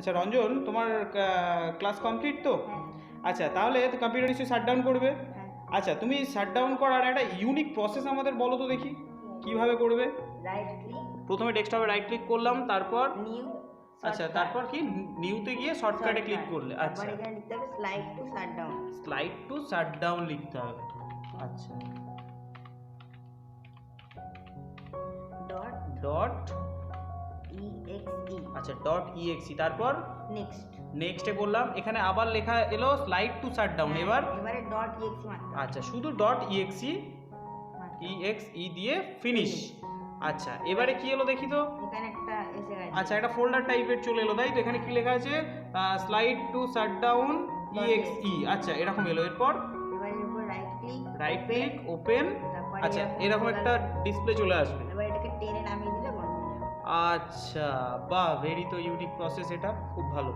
আচ্ছা রঞ্জন, তোমার class complete তো? হ্যাঁ আচ্ছা, তাহলে কম্পিউটার নিশ্চয়ই শাটডাউন করবে। হ্যাঁ আচ্ছা, তুমি শাটডাউন করার একটা ইউনিক প্রসেস আমাদের বলো তো দেখি, কিভাবে করবে? রাইট ক্লিক প্রথমে ডেস্কটপে রাইট ক্লিক করলাম, তারপর নিউ আচ্ছা তারপর কি নিউতে গিয়ে শর্টকাটে ক্লিক করলে, আচ্ছা এখানে লিখতে হবে slide two shutdown slide two shutdown লিখতে হবে। আচ্ছা ডট ডট exe আচ্ছা ডট ইএক্সি, তারপর নেক্সট নেক্সটে করলাম, এখানে আবার লেখা এলো স্লাইড টু শাটডাউন। এবারে ডট exe মারতে হবে আচ্ছা শুধু ডট ইএক্সি ইএক্সই দিয়ে ফিনিশ। আচ্ছা এবারে কি এলো দেখি তো? এখানে একটা এসে গেছে আচ্ছা একটা ফোল্ডার টাইপের চলে এলো, তাই তো? এখানে কি লেখা আছে? Slide two shutdown ইএক্সই। আচ্ছা এরকম এলো। এরপর এবারে উপর রাইট ক্লিক ওপেন। আচ্ছা এরকম একটা ডিসপ্লে চলে আসবে। এবার এটাকে টেনে নামিয়ে দিলে বন্ধ হয়ে যাবে। আচ্ছা বাহ, ভেরি তো ইউনিক প্রসেস, এটা খুব ভালো।